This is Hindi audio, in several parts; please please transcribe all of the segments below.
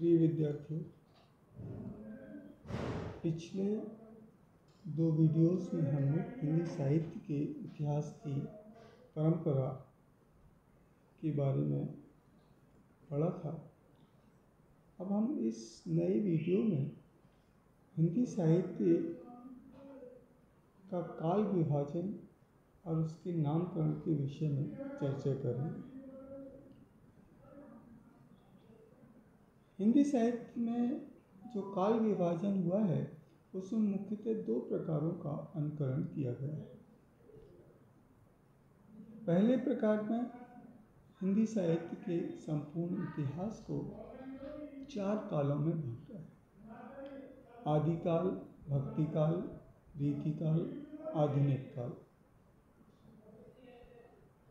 प्रिय विद्यार्थियों, पिछले 2 वीडियोस में हमने हिंदी साहित्य के इतिहास की परंपरा के बारे में पढ़ा था। अब हम इस नए वीडियो में हिंदी साहित्य का काल विभाजन और उसके नामकरण के विषय में चर्चा करेंगे। हिंदी साहित्य में जो काल विभाजन हुआ है उसमें मुख्यतः 2 प्रकारों का अनुकरण किया गया है। पहले प्रकार में हिंदी साहित्य के संपूर्ण इतिहास को 4 कालों में बांटा है: आदिकाल, भक्तिकाल, रीतिकाल, आधुनिक काल।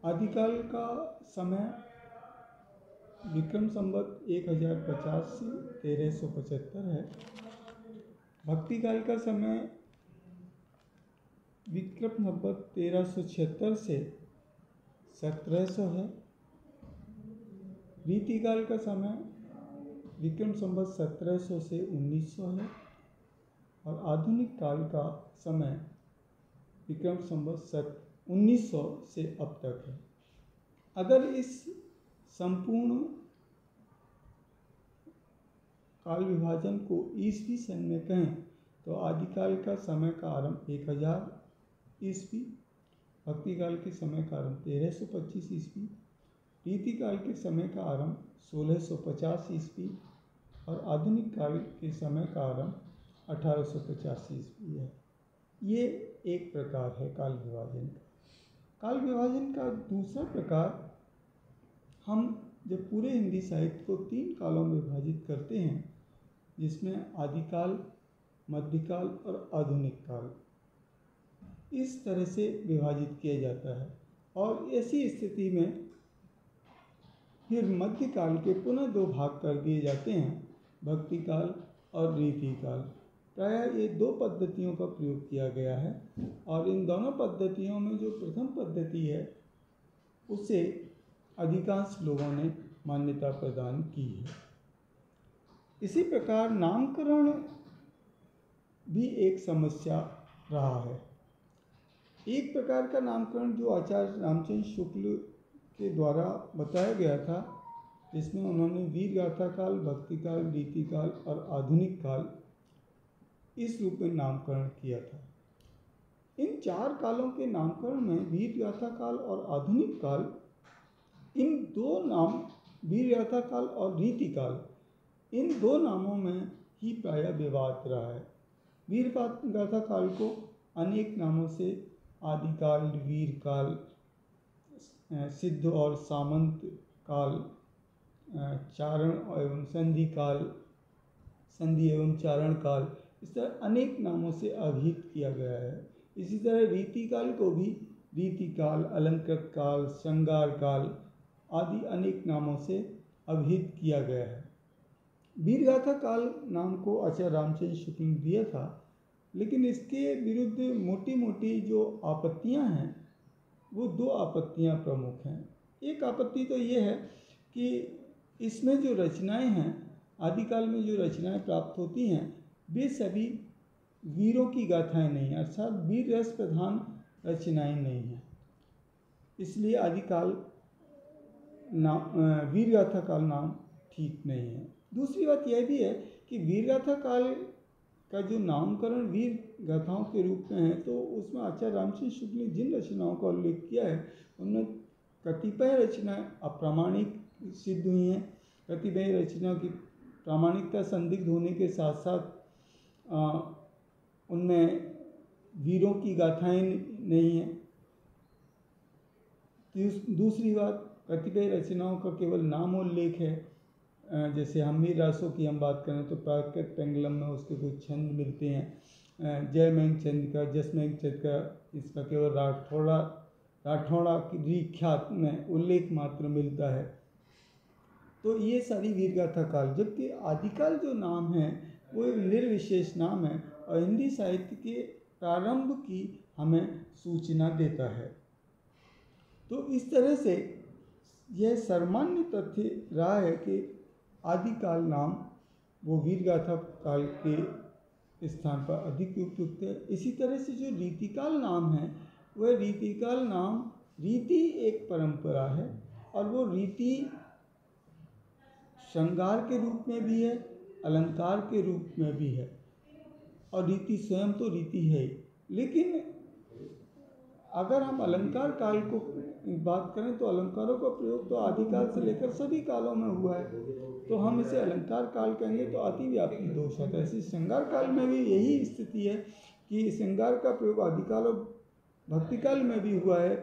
आदिकाल का समय विक्रम संवत 1050 से 1375 है। भक्तिकाल का समय विक्रम संवत 1376 से 1700 है। रीतिकाल का समय विक्रम संवत 1700 से 1900 है। और आधुनिक काल का समय विक्रम संवत 1900 से अब तक है। अगर इस संपूर्ण काल विभाजन को ईस्वी सन में कहें तो आदिकाल का समय का आरंभ 1000 ईस्वी, भक्तिकाल के समय का आरंभ 1325 ईस्वी, रीतिकाल के समय का आरंभ 1650 ईस्वी और आधुनिक काल के समय का आरंभ 1850 ईस्वी है। ये एक प्रकार है काल विभाजन का। काल विभाजन का दूसरा प्रकार, हम जब पूरे हिंदी साहित्य को 3 कालों में विभाजित करते हैं, जिसमें आदिकाल, मध्यकाल और आधुनिक काल, इस तरह से विभाजित किया जाता है। और ऐसी स्थिति में फिर मध्यकाल के पुनः 2 भाग कर दिए जाते हैं, भक्तिकाल और रीतिकाल। प्रायः ये 2 पद्धतियों का प्रयोग किया गया है और इन दोनों पद्धतियों में जो प्रथम पद्धति है उसे अधिकांश लोगों ने मान्यता प्रदान की है। इसी प्रकार नामकरण भी एक समस्या रहा है। एक प्रकार का नामकरण जो आचार्य रामचंद्र शुक्ल के द्वारा बताया गया था, जिसमें उन्होंने वीर गाथा काल, भक्तिकाल, रीतिकाल और आधुनिक काल इस रूप में नामकरण किया था। इन 4 कालों के नामकरण में वीर गाथा काल और आधुनिक काल, इन 2 नाम, वीर गाथा काल और रीतिकाल, इन 2 नामों में ही प्रायः विवाद रहा है। वीर गाथा काल को अनेक नामों से आदिकाल, वीर काल, सिद्ध और सामंत काल, चारण एवं संधि काल, संधि एवं चारण काल, इस तरह अनेक नामों से अभिहित किया गया है। इसी तरह रीतिकाल को भी रीतिकाल, अलंकृत काल, श्रृंगार काल आदि अनेक नामों से अभिहित किया गया है। वीरगाथा काल नाम को आचार्य रामचंद्र शुक्ल ने दिया था, लेकिन इसके विरुद्ध मोटी मोटी जो आपत्तियां हैं वो 2 आपत्तियां प्रमुख हैं। एक आपत्ति तो ये है कि इसमें जो रचनाएं हैं, आदिकाल में जो रचनाएं प्राप्त होती हैं, वे सभी वीरों की गाथाएं नहीं हैं, अर्थात वीर रस प्रधान रचनाएं नहीं हैं। इसलिए आदिकाल वीर गाथा काल नाम ठीक नहीं है। दूसरी बात यह भी है कि वीर गाथा काल का जो नामकरण वीर गाथाओं के रूप में है, तो उसमें आचार्य रामचंद्र शुक्ल ने जिन रचनाओं का उल्लेख किया है उनमें कतिपय रचनाएं अप्रामाणिक सिद्ध हुई हैं, कतिपय रचनाओं की प्रामाणिकता संदिग्ध होने के साथ साथ उनमें वीरों की गाथाएं नहीं हैं। दूसरी बात, कतिपय रचनाओं का केवल नाम उल्लेख है। जैसे हमीर रासों की हम बात करें तो प्राकृत पेंगलम में उसके कुछ छंद मिलते हैं। जयमेंग चंद का, जसमेंग चंद का, इसका केवल राठौड़ा की ख्यात में उल्लेख मात्र मिलता है। तो ये सारी वीरगाथा काल, जबकि आदिकाल जो नाम है वो एक निर्विशेष नाम है और हिंदी साहित्य के प्रारंभ की हमें सूचना देता है। तो इस तरह से यह सर्वमान्य तथ्य रहा है कि आदिकाल नाम वो वीर गाथा काल के स्थान पर अधिक उपयुक्त है। इसी तरह से जो रीतिकाल नाम है, वह रीतिकाल नाम, रीति एक परंपरा है और वो रीति श्रृंगार के रूप में भी है, अलंकार के रूप में भी है, और रीति स्वयं तो रीति है। लेकिन अगर हम अलंकार काल को बात करें तो अलंकारों का प्रयोग तो आदिकाल से लेकर सभी कालों में हुआ है, तो हम इसे अलंकार काल कहेंगे तो अतिव्याप्ति दोष होता है। ऐसे श्रृंगार काल में भी यही स्थिति है कि श्रृंगार का प्रयोग आदिकाल और भक्ति काल में भी हुआ है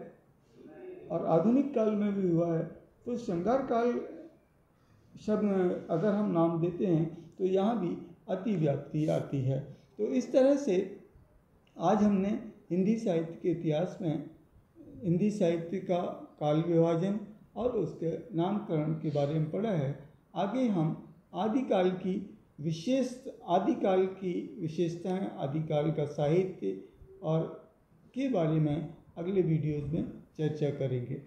और आधुनिक काल में भी हुआ है। तो श्रृंगार काल शब्द अगर हम नाम देते हैं तो यहाँ भी अतिव्याप्ति आती है। तो इस तरह से आज हमने हिंदी साहित्य के इतिहास में हिंदी साहित्य का काल विभाजन और उसके नामकरण के बारे में पढ़ा है। आगे हम आदिकाल की विशेषताएं, आदिकाल का साहित्य और के बारे में अगले वीडियोज़ में चर्चा करेंगे।